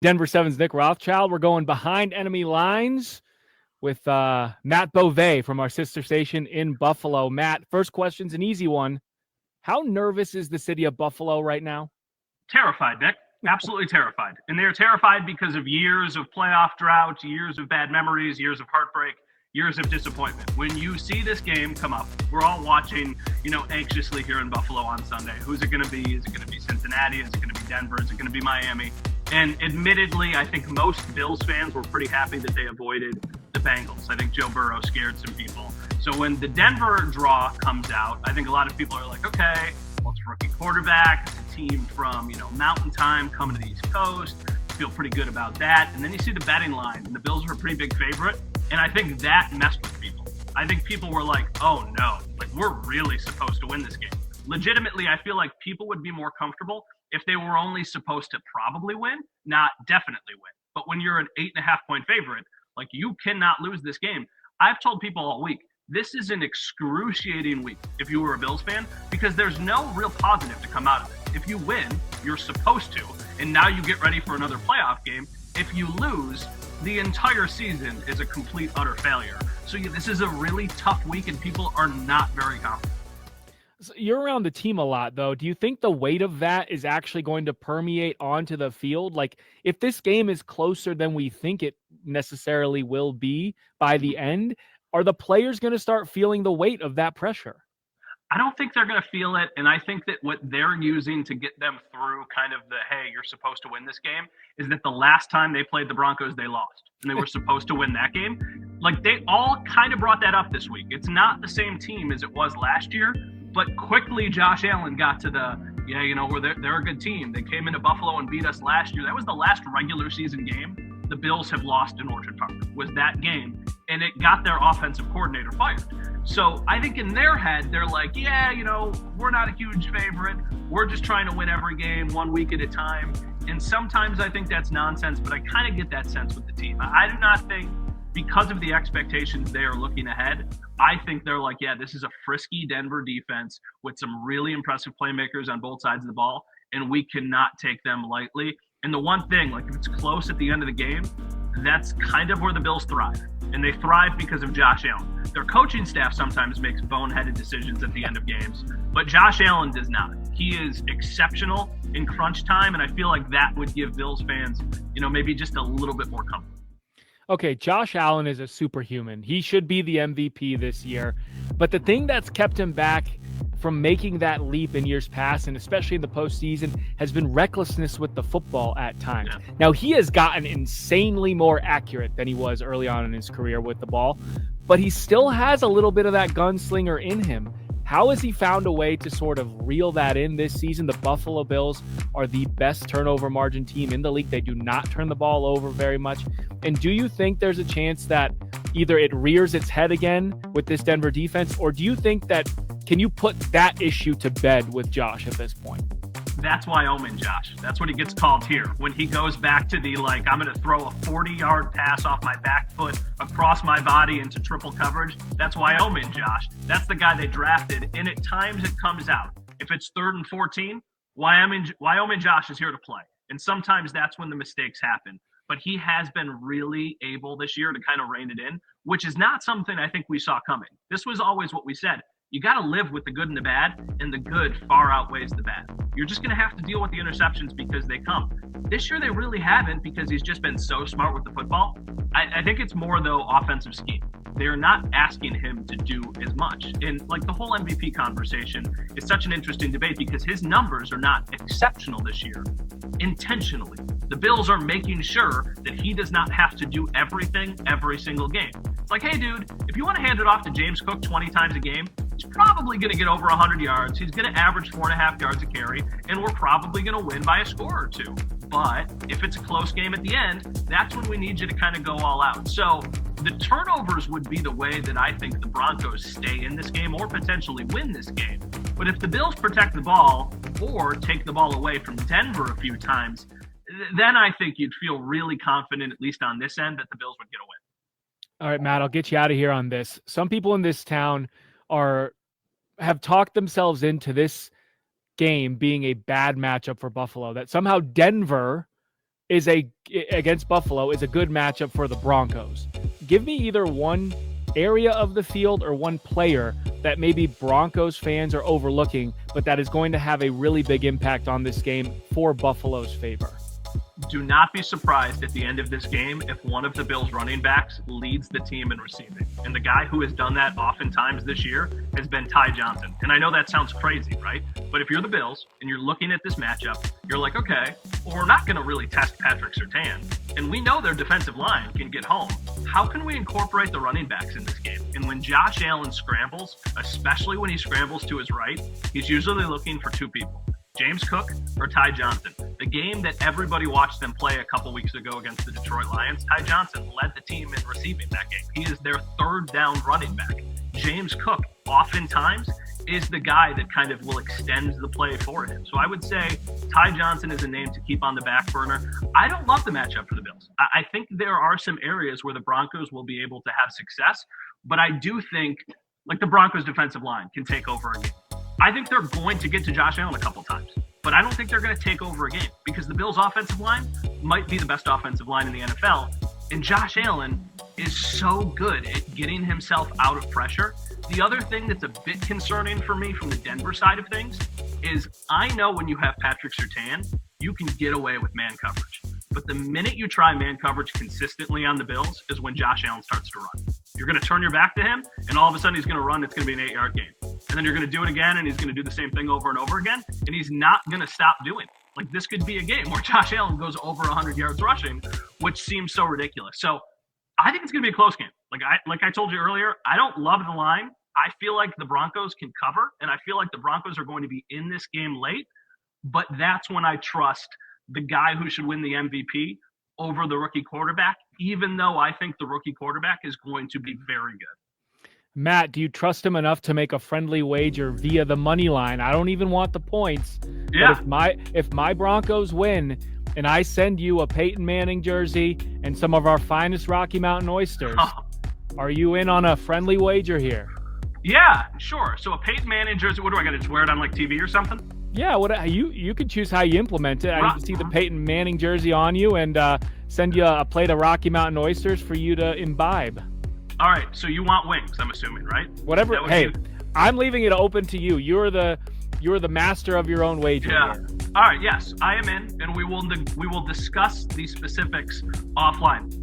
Denver 7's Nick Rothschild. We're going behind enemy lines with Matt Bové from our sister station in Buffalo. Matt, first question's an easy one. How nervous is the city of Buffalo right now? Terrified, Nick. Absolutely terrified. And they're terrified because of years of playoff drought, years of bad memories, years of heartbreak, years of disappointment. When you see this game come up, we're all watching, anxiously here in Buffalo on Sunday. Who's it going to be? Is it going to be Cincinnati? Is it going to be Denver? Is it going to be Miami? And admittedly, I think most Bills fans were pretty happy that they avoided the Bengals. I think Joe Burrow scared some people. So when the Denver draw comes out, I think a lot of people are like, okay, well, it's a rookie quarterback. It's a team from, Mountain Time coming to the East Coast. Feel pretty good about that. And then you see the betting line, and the Bills are a pretty big favorite. And I think that messed with people. I think people were like, oh no, like we're really supposed to win this game. Legitimately, I feel like people would be more comfortable if they were only supposed to probably win, not definitely win. But when you're an 8.5-point favorite, like you cannot lose this game. I've told people all week, this is an excruciating week if you were a Bills fan, because there's no real positive to come out of it. If you win, you're supposed to, and now you get ready for another playoff game. If you lose, the entire season is a complete, utter failure. So this is a really tough week, and people are not very confident. So you're around the team a lot, though. Do you think the weight of that is actually going to permeate onto the field? Like, if this game is closer than we think it necessarily will be by the end, are the players going to start feeling the weight of that pressure? I don't think they're going to feel it. And I think that what they're using to get them through kind of the, hey, you're supposed to win this game, is that the last time they played the Broncos, they lost. And they were supposed to win that game. Like, they all kind of brought that up this week. It's not the same team as it was last year. But quickly, Josh Allen got to the, they're a good team. They came into Buffalo and beat us last year. That was the last regular season game the Bills have lost in Orchard Park, was that game. And it got their offensive coordinator fired. So I think in their head, they're like, we're not a huge favorite. We're just trying to win every game 1 week at a time. And sometimes I think that's nonsense, but I kind of get that sense with the team. I do not think, because of the expectations they are looking ahead, I think they're like, yeah, this is a frisky Denver defense with some really impressive playmakers on both sides of the ball, and we cannot take them lightly. And the one thing, like if it's close at the end of the game, that's kind of where the Bills thrive. And they thrive because of Josh Allen. Their coaching staff sometimes makes boneheaded decisions at the end of games, but Josh Allen does not. He is exceptional in crunch time, and I feel like that would give Bills fans, maybe just a little bit more comfort. Okay, Josh Allen is a superhuman. He should be the MVP this year. But the thing that's kept him back from making that leap in years past, and especially in the postseason, has been recklessness with the football at times. Yeah. Now, he has gotten insanely more accurate than he was early on in his career with the ball, but he still has a little bit of that gunslinger in him. How has he found a way to sort of reel that in this season? The Buffalo Bills are the best turnover margin team in the league. They do not turn the ball over very much. And do you think there's a chance that either it rears its head again with this Denver defense, or do you think that, can you put that issue to bed with Josh at this point? That's Wyoming Josh. That's what he gets called here. When he goes back to the, I'm going to throw a 40-yard pass off my back foot across my body into triple coverage, that's Wyoming Josh. That's the guy they drafted, and at times it comes out. If it's 3rd and 14, Wyoming Josh is here to play. And sometimes that's when the mistakes happen. But he has been really able this year to kind of rein it in, which is not something I think we saw coming. This was always what we said. You got to live with the good and the bad, and the good far outweighs the bad. You're just going to have to deal with the interceptions because they come. This year they really haven't, because he's just been so smart with the football. I think it's more, though, offensive scheme. They're not asking him to do as much. And the whole MVP conversation is such an interesting debate because his numbers are not exceptional this year intentionally. The Bills are making sure that he does not have to do everything every single game. It's like, hey, dude, if you want to hand it off to James Cook 20 times a game, he's probably going to get over 100 yards. He's going to average 4.5 yards a carry, and we're probably going to win by a score or two. But if it's a close game at the end, that's when we need you to kind of go all out. So the turnovers would be the way that I think the Broncos stay in this game or potentially win this game. But if the Bills protect the ball or take the ball away from Denver a few times, then I think you'd feel really confident, at least on this end, that the Bills would get a win. All right, Matt, I'll get you out of here on this. Some people in this town have talked themselves into this game being a bad matchup for Buffalo, that somehow Denver against Buffalo is a good matchup for the Broncos. Give me either one area of the field or one player that maybe Broncos fans are overlooking, but that is going to have a really big impact on this game for Buffalo's favor. Do not be surprised at the end of this game if one of the Bills running backs leads the team in receiving. And the guy who has done that oftentimes this year has been Ty Johnson. And I know that sounds crazy, right? But if you're the Bills and you're looking at this matchup, you're like, okay, well, we're not going to really test Patrick Surtain. And we know their defensive line can get home. How can we incorporate the running backs in this game? And when Josh Allen scrambles, especially when he scrambles to his right, he's usually looking for two people. James Cook or Ty Johnson. The game that everybody watched them play a couple weeks ago against the Detroit Lions, Ty Johnson led the team in receiving that game. He is their third down running back. James Cook oftentimes is the guy that kind of will extend the play for him. So I would say Ty Johnson is a name to keep on the back burner. I don't love the matchup for the Bills. I think there are some areas where the Broncos will be able to have success, but I do think like the Broncos defensive line can take over a game. I think they're going to get to Josh Allen a couple times, but I don't think they're going to take over a game because the Bills' offensive line might be the best offensive line in the NFL, and Josh Allen is so good at getting himself out of pressure. The other thing that's a bit concerning for me from the Denver side of things is I know when you have Patrick Surtain, you can get away with man coverage. But the minute you try man coverage consistently on the Bills is when Josh Allen starts to run. You're going to turn your back to him, and all of a sudden he's going to run. It's going to be an 8-yard game. And then you're going to do it again, and he's going to do the same thing over and over again, and he's not going to stop doing it. Like, this could be a game where Josh Allen goes over 100 yards rushing, which seems so ridiculous. So I think it's going to be a close game. Like I told you earlier, I don't love the line. I feel like the Broncos can cover, and I feel like the Broncos are going to be in this game late, but that's when I trust the guy who should win the MVP over the rookie quarterback, even though I think the rookie quarterback is going to be very good. Matt, do you trust him enough to make a friendly wager via the money line? I don't even want the points. Yeah. But if my Broncos win and I send you a Peyton Manning jersey and some of our finest Rocky Mountain Oysters, are you in on a friendly wager here? Yeah, sure. So a Peyton Manning jersey, what do I got to just wear it on like TV or something? Yeah, you can choose how you implement it. I need to see the Peyton Manning jersey on you and send you a plate of Rocky Mountain Oysters for you to imbibe. All right, so you want wings, I'm assuming, right? Whatever. Hey, I'm leaving it open to you. You're the master of your own wager. Yeah. Here. All right, yes, I am in, and we will discuss the specifics offline.